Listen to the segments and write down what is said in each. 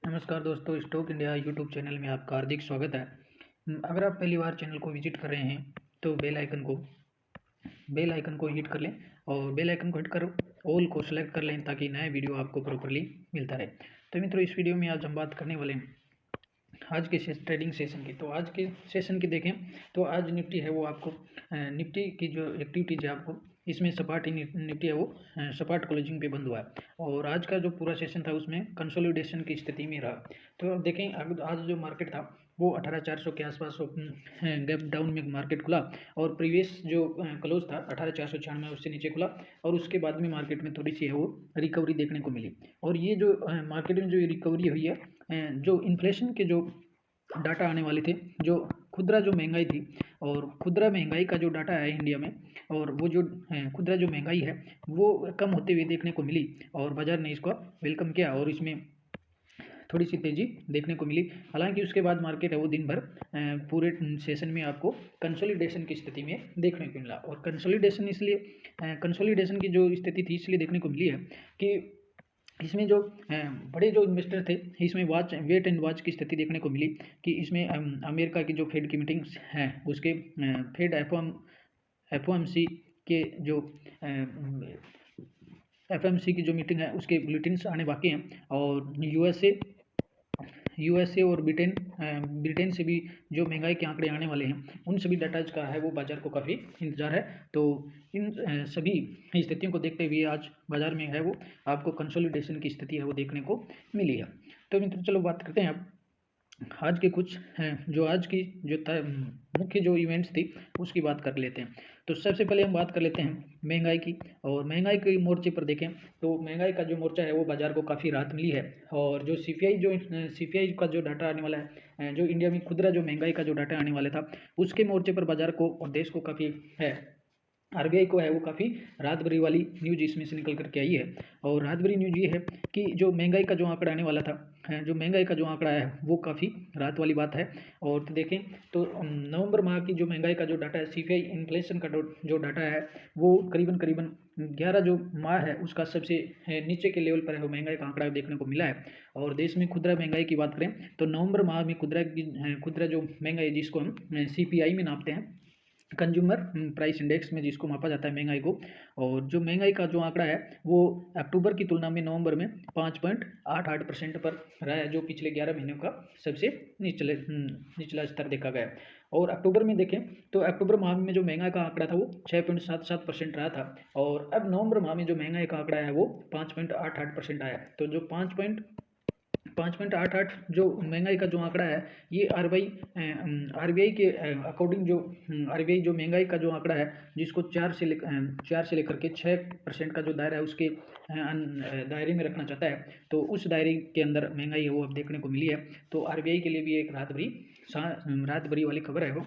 नमस्कार दोस्तों, stock India YouTube channel में आपका हार्दिक स्वागत है। अगर आप पहली बार चैनल को विजिट कर रहे हैं तो बेल आइकन को हिट कर लें और बेल आइकन को हिट कर ऑल को सेलेक्ट कर लें ताकि नया वीडियो आपको प्रॉपरली मिलता रहे। तो मित्रों, इस वीडियो में आज हम बात करने वाले हैं आज के ट्रेडिंग सेशन की। तो आज के सेशन की देखें तो आज निफ्टी है वो आपको निफ्टी की जो एक्टिविटीज है आपको इसमें सपाट ही निफ्टी है वो सपाट क्लोजिंग पे बंद हुआ है। और आज का जो पूरा सेशन था उसमें कंसोलिडेशन की स्थिति में रहा। तो अब देखें, आज जो मार्केट था वो 18,400 के आसपास गैप डाउन में मार्केट खुला और प्रीवियस जो क्लोज था 18,496 उससे नीचे खुला और उसके बाद में मार्केट में थोड़ी सी है वो रिकवरी देखने को मिली। और ये जो मार्केट में जो रिकवरी हुई है, जो इन्फ्लेशन के जो डाटा आने वाले थे, जो खुदरा जो महंगाई थी और खुदरा महंगाई का जो डाटा है इंडिया में, और वो जो खुदरा जो महंगाई है वो कम होते हुए देखने को मिली और बाज़ार ने इसको वेलकम किया और इसमें थोड़ी सी तेज़ी देखने को मिली। हालांकि उसके बाद मार्केट है वो दिन भर पूरे सेशन में आपको कंसोलिडेशन की स्थिति में देखने को मिला। और कंसोलिडेशन की जो स्थिति थी इसलिए देखने को मिली है कि इसमें जो बड़े जो इन्वेस्टर थे इसमें वेट एंड वॉच की स्थिति देखने को मिली कि इसमें अमेरिका की जो फेड की मीटिंग्स हैं उसके फेड एफओएमसी के जो एफएमसी की जो मीटिंग है उसके बुलेटिन्स आने बाकी हैं। और यूएसए और ब्रिटेन से भी जो महंगाई के आंकड़े आने वाले हैं उन सभी डाटाज का है वो बाजार को काफ़ी इंतजार है। तो इन सभी स्थितियों को देखते हुए आज बाजार में है वो आपको कंसोलिडेशन की स्थिति है वो देखने को मिली है। तो मित्रों, चलो बात करते हैं अब आज के कुछ हैं जो आज की जो मुख्य जो इवेंट्स थी उसकी बात कर लेते हैं। तो सबसे पहले हम बात कर लेते हैं महंगाई की। और महंगाई के मोर्चे पर देखें तो महंगाई का जो मोर्चा है वो बाजार को काफ़ी राहत मिली है। और जो सीपीआई का जो डाटा आने वाला है, जो इंडिया में खुदरा जो महंगाई का जो डाटा आने वाला था उसके मोर्चे पर बाजार को और देश को काफ़ी है, आरबीआई को है वो काफ़ी राहत भरी वाली न्यूज इसमें से निकल करके आई है। और राहत भरी न्यूज ये है कि जो महंगाई का जो आंकड़ा आने वाला था, जो महंगाई का जो आंकड़ा है वो काफ़ी राहत वाली बात है। और तो देखें तो नवंबर माह की जो महंगाई का जो डाटा है, सीपीआई इन्फ्लेशन का जो डाटा है वो करीबन करीबन 11 जो माह है उसका सबसे नीचे के लेवल पर है वो महंगाई का आंकड़ा देखने को मिला है। और देश में खुदरा महंगाई की बात करें तो नवंबर माह में खुदरा जो महंगाई जिसको हम सीपीआई में नापते हैं, कंज्यूमर प्राइस इंडेक्स में जिसको मापा जाता है महंगाई को, और जो महंगाई का जो आंकड़ा है वो अक्टूबर की तुलना में नवंबर में 5.88% पर रहा है, जो पिछले 11 महीनों का सबसे निचला स्तर देखा गया है। और अक्टूबर में देखें तो अक्टूबर माह में जो महंगाई का आंकड़ा था वो 6.77% रहा था और अब नवंबर माह में जो महंगाई का आंकड़ा है वो 5.88% आया। तो जो 5.88 जो महंगाई का जो आंकड़ा है ये आरबीआई के अकॉर्डिंग जो आरबीआई जो महंगाई का जो आंकड़ा है जिसको 4 से लेकर के 6% का जो दायरा है उसके दायरे में रखना चाहता है, तो उस दायरे के अंदर महंगाई है वो अब देखने को मिली है। तो आरबीआई के लिए भी एक राहत भरी वाली खबर है वो।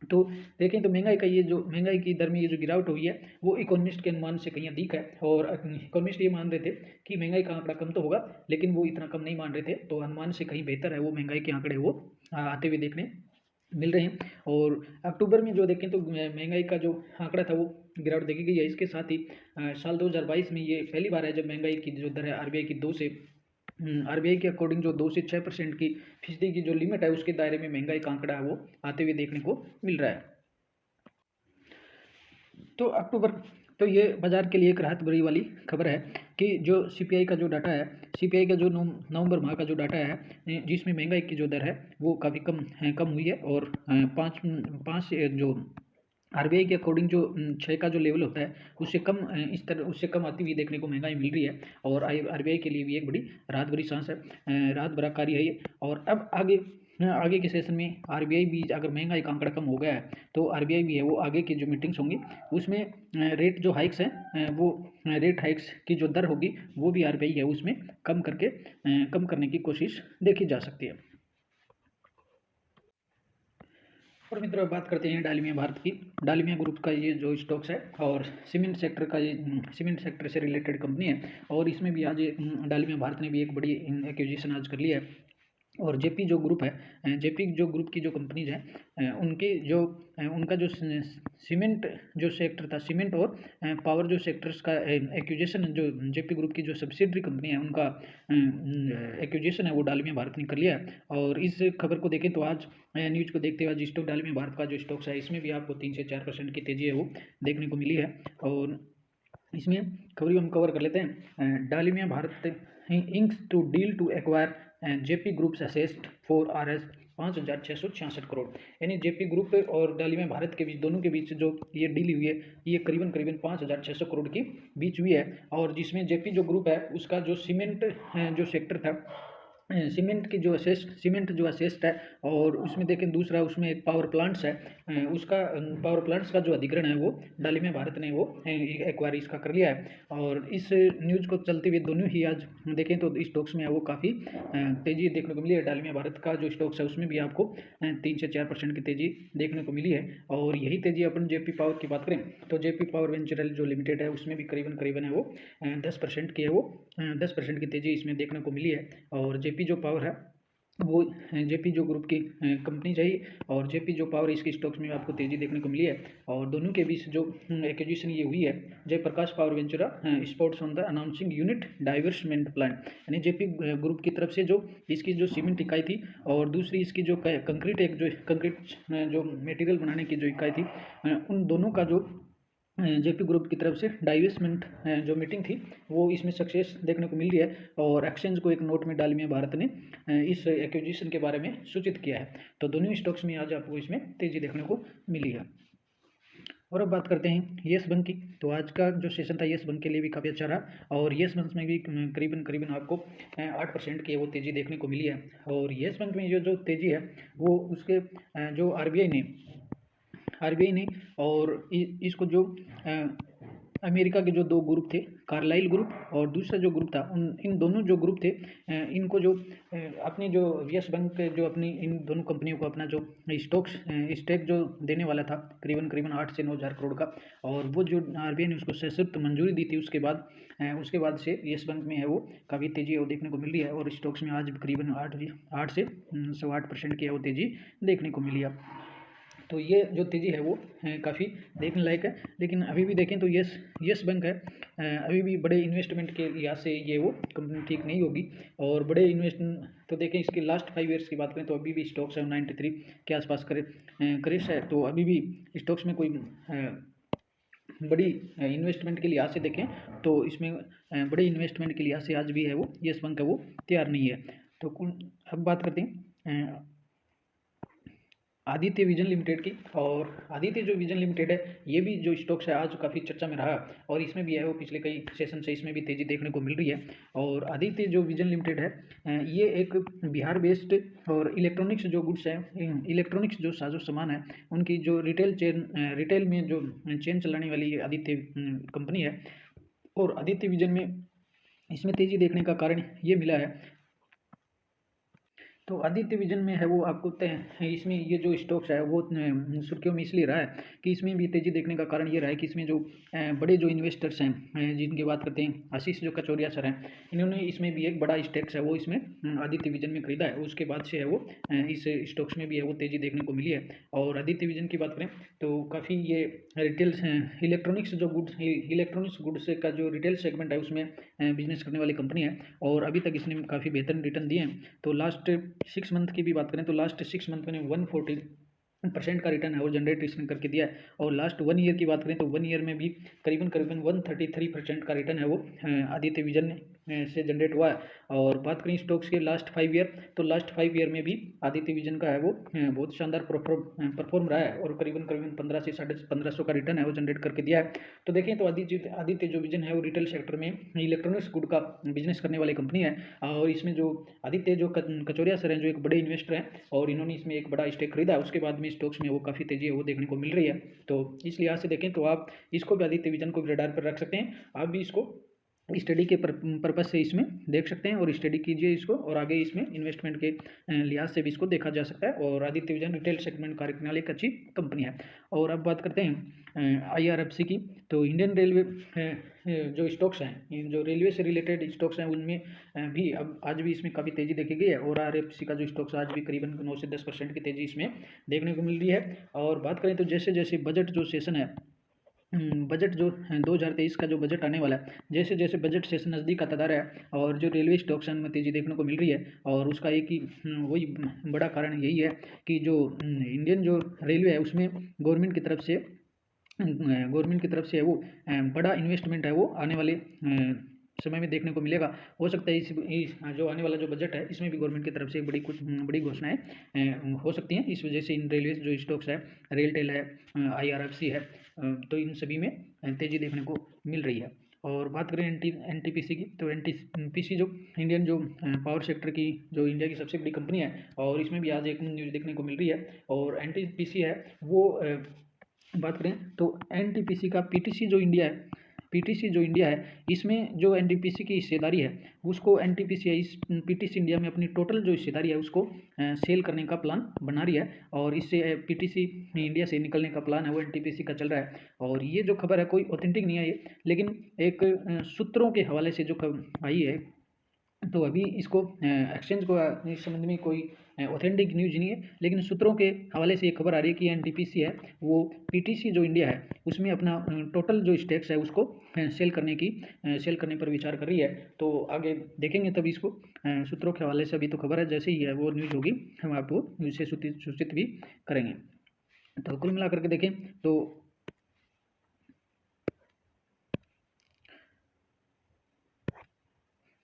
तो देखें तो महंगाई का ये जो महंगाई की दर में ये जो गिरावट हुई है वो इकोनॉमिस्ट के अनुमान से कहीं अधिक है। और इकोनॉमिस्ट ये मान रहे थे कि महंगाई का आंकड़ा कम तो होगा, लेकिन वो इतना कम नहीं मान रहे थे, तो अनुमान से कहीं बेहतर है वो महंगाई के आंकड़े वो आते हुए देखने मिल रहे हैं। और अक्टूबर में जो देखें तो महंगाई का जो आंकड़ा था वो गिरावट देखी गई है। इसके साथ ही साल 2022 में ये पहली बार है जब महंगाई की जो दर है आरबीआई के अकॉर्डिंग जो 2 से 6% की फीसदी की जो लिमिट है उसके दायरे में महंगाई का आंकड़ा है वो आते हुए देखने को मिल रहा है। तो अक्टूबर तो ये बाजार के लिए एक राहत भरी वाली खबर है कि जो सीपीआई का जो डाटा है, सीपीआई का जो नवंबर माह का जो डाटा है जिसमें महंगाई की जो दर है वो काफ़ी कम हुई है। और पाँच जो आरबीआई के अकॉर्डिंग जो 6 का जो लेवल होता है उससे कम आती हुई देखने को महंगाई मिल रही है। और आरबीआई के लिए भी एक बड़ी राहत भरी सांस है, राहत भरा कार्य है ये। और अब आगे के सेशन में आरबीआई भी अगर महंगाई का आंकड़ा कम हो गया है तो आरबीआई भी है वो आगे की जो मीटिंग्स होंगी उसमें रेट जो हाइक्स हैं वो रेट हाइक्स की जो दर होगी वो भी आरबीआई है उसमें कम करने की कोशिश देखी जा सकती है। और मित्रों, बात करते हैं डालमिया भारत की। डालमिया ग्रुप का ये जो स्टॉक्स है और सीमेंट सेक्टर से रिलेटेड कंपनी है। और इसमें भी आज डालमिया भारत ने भी एक बड़ी एक्विजिशन आज कर लिया है और जेपी जो ग्रुप है, जेपी जो ग्रुप की जो कंपनीज हैं, उनके जो उनका जो सीमेंट जो सेक्टर था, सीमेंट और पावर जो सेक्टर्स का एक्विजिशन जो जेपी ग्रुप की जो सब्सिडरी कंपनी है उनका एक्विजिशन है वो डालमिया भारत ने कर लिया है। और इस खबर को देखें तो आज न्यूज़ को देखते हुए आज स्टॉक डालमिया भारत का जो स्टॉक्स है इसमें भी आपको 3 से 4% की तेज़ी है वो देखने को मिली है। और इसमें खबरी हम कवर कर लेते हैं। Dalmia Bharat inks to deal to acquire Jaypee groups assessed for RS 5,666 crore, यानी जेपी ग्रुप और डालमिया भारत के बीच, दोनों के बीच जो ये डील हुई है ये करीबन करीबन 5,600 करोड़ की बीच हुई है। और जिसमें जेपी जो ग्रुप है उसका जो सीमेंट जो सेक्टर था, सीमेंट जो असेस्ट है, और उसमें देखें दूसरा उसमें एक पावर प्लांट्स है, उसका पावर प्लांट्स का जो अधिग्रहण है वो डालमिया भारत ने वो एक्वायरी इसका कर लिया है। और इस न्यूज़ को चलते हुए दोनों ही आज देखें तो स्टॉक्स में है वो काफ़ी तेज़ी देखने को मिली है। डालमिया भारत का जो स्टॉक्स है उसमें भी आपको 3 से 4% की तेज़ी देखने को मिली है। और यही तेज़ी अपन जेपी पावर की बात करें तो जेपी पावर वेंचर जो लिमिटेड है उसमें भी करीबन करीबन है वो 10% की है वो 10% की तेज़ी इसमें देखने को मिली है। और जेपी जो पावर है वो जेपी जो ग्रुप की कंपनी चाहिए, और जेपी जो पावर इसकी स्टॉक्स में आपको तेज़ी देखने को मिली है। और दोनों के बीच जो एक्विजिशन ये हुई है, Jaiprakash power ventures sports on the announcing unit divestment plan, यानी जेपी ग्रुप की तरफ से जो इसकी जो सीमेंट इकाई थी और दूसरी इसकी जो कंक्रीट जो मटेरियल बनाने की जो इकाई थी, उन दोनों का जो जेपी ग्रुप की तरफ से डाइवेस्टमेंट जो मीटिंग थी वो इसमें सक्सेस देखने को मिल रही है। और एक्सचेंज को एक नोट में डालमिया भारत ने इस एक्विजिशन के बारे में सूचित किया है। तो दोनों स्टॉक्स में आज आपको इसमें तेज़ी देखने को मिली है। और अब बात करते हैं येस बैंक की। तो आज का जो सेशन था येस बैंक के लिए भी काफ़ी अच्छा रहा, और येस बैंक में भी करीबन करीबन आपको 8% की वो तेज़ी देखने को मिली है। और येस बैंक में जो तेज़ी है वो उसके जो आरबीआई ने और इसको जो अमेरिका के जो दो ग्रुप थे, कार्लाइल ग्रुप और दूसरा जो ग्रुप था, इन दोनों जो ग्रुप थे इनको जो अपनी जो यस बैंक जो अपनी इन दोनों कंपनियों को अपना जो स्टेक जो देने वाला था करीबन करीबन 8 से 9 हज़ार करोड़ का, और वो जो आरबीआई ने उसको सशर्त मंजूरी दी थी उसके बाद से यस बैंक में है वो काफ़ी तेज़ी वो देखने को मिल रही है। और स्टॉक्स में आज करीबन 8 से 8.25% की है वो तेज़ी देखने को मिली है। तो ये जो तेज़ी है वो काफ़ी देखने लायक है। लेकिन अभी भी देखें तो यस बैंक है अभी भी बड़े इन्वेस्टमेंट के लिहाज से ये वो कंपनी ठीक नहीं होगी। और बड़े इन्वेस्टमेंट तो देखें इसके लास्ट 5 ईयर्स की बात करें तो अभी भी स्टॉक्स है 93 के आसपास क्रेश है। तो अभी भी स्टॉक्स में कोई बड़ी इन्वेस्टमेंट के लिहाज से देखें तो इसमें बड़े इन्वेस्टमेंट के लिहाज से आज भी है वो यस बैंक है वो तैयार नहीं है। तो अब बात करते हैं आदित्य विजन लिमिटेड की। और आदित्य जो विजन लिमिटेड है ये भी जो स्टॉक्स है आज काफ़ी चर्चा में रहा, और इसमें भी है वो पिछले कई सेशन से इसमें भी तेज़ी देखने को मिल रही है। और आदित्य जो विजन लिमिटेड है ये एक बिहार बेस्ड और इलेक्ट्रॉनिक्स जो गुड्स है, इलेक्ट्रॉनिक्स जो साजो सामान है उनकी जो रिटेल में जो चेन चलाने वाली ये आदित्य कंपनी है। और आदित्य विजन में इसमें तेज़ी देखने का कारण ये मिला है, तो आदित्य विजन में है वो आपको इसमें ये जो स्टॉक्स है वो सुर्खियों में इसलिए रहा है कि इसमें भी तेज़ी देखने का कारण ये रहा है कि इसमें जो बड़े जो इन्वेस्टर्स हैं जिनकी बात करते हैं आशीष जो कचौरिया सर हैं, इन्होंने इसमें भी एक बड़ा स्टेक्स है वो इसमें आदित्य विजन में खरीदा है। उसके बाद से है वो इस स्टॉक्स में भी है वो तेज़ी देखने को मिली है। और आदित्य विजन की बात करें तो काफ़ी ये रिटेल इलेक्ट्रॉनिक्स गुड्स का जो रिटेल सेगमेंट है उसमें बिजनेस करने वाली कंपनी है, और अभी तक इसने काफ़ी बेहतर रिटर्न दिए हैं। तो लास्ट 6 मंथ की भी बात करें तो लास्ट 6 मंथ में 140% का रिटर्न है और जनरेट इसने करके दिया है। और लास्ट 1 ईयर की बात करें तो 1 ईयर में भी करीबन करीबन 133% का रिटर्न है वो आदित्य विजन से जनरेट हुआ है। और बात करें स्टॉक्स के लास्ट 5 ईयर तो लास्ट 5 ईयर में भी आदित्य विजन का है वो बहुत शानदार परफॉर्म रहा है, और करीबन करीबन 15 से 1550 का रिटर्न है वो जनरेट करके दिया है। तो देखें तो आदित्य जो विजन है वो रिटेल सेक्टर में इलेक्ट्रॉनिक्स गुड का बिजनेस करने वाली कंपनी है। और इसमें जो आदित्य जो कचौरिया सर हैं जो एक बड़े इन्वेस्टर हैं और इन्होंने इसमें एक बड़ा स्टेक खरीदा, उसके बाद में स्टॉक्स में वो काफ़ी तेज़ी है वो देखने को मिल रही है। तो इस लिहाज से देखें तो आप इसको भी आदित्य विजन को भी रडार पर रख सकते हैं। आप भी इसको स्टडी के पर्पज़ से इसमें देख सकते हैं और स्टडी कीजिए इसको, और आगे इसमें इन्वेस्टमेंट के लिहाज से भी इसको देखा जा सकता है। और आदित्य विजन रिटेल सेगमेंट कार्य करने वाली एक अच्छी कंपनी है। और अब बात करते हैं IRFC की। तो इंडियन रेलवे जो स्टॉक्स हैं, जो रेलवे से रिलेटेड स्टॉक्स हैं, उनमें भी अब आज भी इसमें काफ़ी तेज़ी देखी गई है। और RFC का जो स्टॉक्स आज भी करीबन 9 से 10% की तेज़ी इसमें देखने को मिल रही है। और बात करें तो जैसे जैसे बजट जो सेशन है, बजट जो 2023 का जो बजट आने वाला है, जैसे जैसे बजट सेशन नज़दीक आता जा रहा है और जो रेलवे स्टॉक्स में तेज़ी देखने को मिल रही है, और उसका एक ही वही बड़ा कारण यही है कि जो इंडियन जो रेलवे है उसमें गवर्नमेंट की तरफ से है वो बड़ा इन्वेस्टमेंट है वो आने वाले समय में देखने को मिलेगा। हो सकता है इस जो आने वाला जो बजट है इसमें भी गवर्नमेंट की तरफ से बड़ी घोषणाएं हो सकती हैं। इस वजह से इन रेलवे जो स्टॉक्स है, रेलटेल है, IRFC है, तो इन सभी में तेज़ी देखने को मिल रही है। और बात करें NTPC की, तो NTPC जो इंडियन जो पावर सेक्टर की जो इंडिया की सबसे बड़ी कंपनी है, और इसमें भी आज एक न्यूज़ देखने को मिल रही है। और NTPC है वो बात करें तो NTPC का PTC जो इंडिया है, इसमें जो NTPC की हिस्सेदारी है उसको NTPC है इस PTC इंडिया में अपनी टोटल जो हिस्सेदारी है उसको सेल करने का प्लान बना रही है। और इससे PTC इंडिया से निकलने का प्लान है वो NTPC का चल रहा है। और ये जो खबर है कोई ऑथेंटिक नहीं है ये, लेकिन एक सूत्रों के हवाले से जो खबर आई है, तो अभी इसको एक्सचेंज को इस संबंध में कोई ऑथेंटिक न्यूज नहीं है, लेकिन सूत्रों के हवाले से ये खबर आ रही है कि NTPC है वो PTC जो इंडिया है उसमें अपना टोटल जो स्टेक्स है उसको सेल करने पर विचार कर रही है। तो आगे देखेंगे तभी इसको, सूत्रों के हवाले से अभी तो खबर है, जैसे ही है वो न्यूज़ होगी हम आपको न्यूज़ से सूचित भी करेंगे। तो कुल मिला करके देखें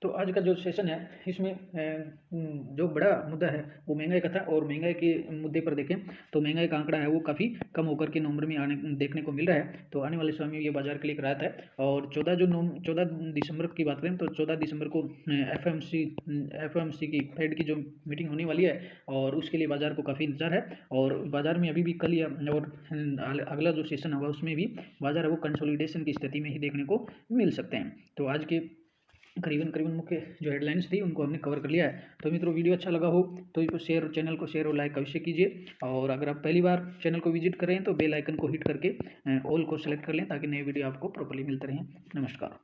तो आज का जो सेशन है इसमें जो बड़ा मुद्दा है वो महंगाई का था। और महंगाई के मुद्दे पर देखें तो महंगाई का आंकड़ा है वो काफ़ी कम होकर के नवंबर में देखने को मिल रहा है। तो आने वाले समय में ये बाजार के लिए एक राहत है। और 14 दिसंबर की बात करें तो 14 दिसंबर को FOMC की फेड की जो मीटिंग होने वाली है, और उसके लिए बाजार को काफ़ी इंतजार है। और बाजार में अभी भी कल या और अगला जो सेशन होगा उसमें भी बाजार है वो कंसोलिडेशन की स्थिति में ही देखने को मिल सकते हैं। तो आज के करीबन मुख्य जो हेडलाइंस थी उनको हमने कवर कर लिया है। तो मित्रों, वीडियो अच्छा लगा हो तो इसको चैनल को शेयर और लाइक अवश्य कीजिए। और अगर आप पहली बार चैनल को विजिट करें तो बेल आइकन को हिट करके ऑल को सेलेक्ट कर लें ताकि नए वीडियो आपको प्रॉपर्ली मिलते रहें। नमस्कार।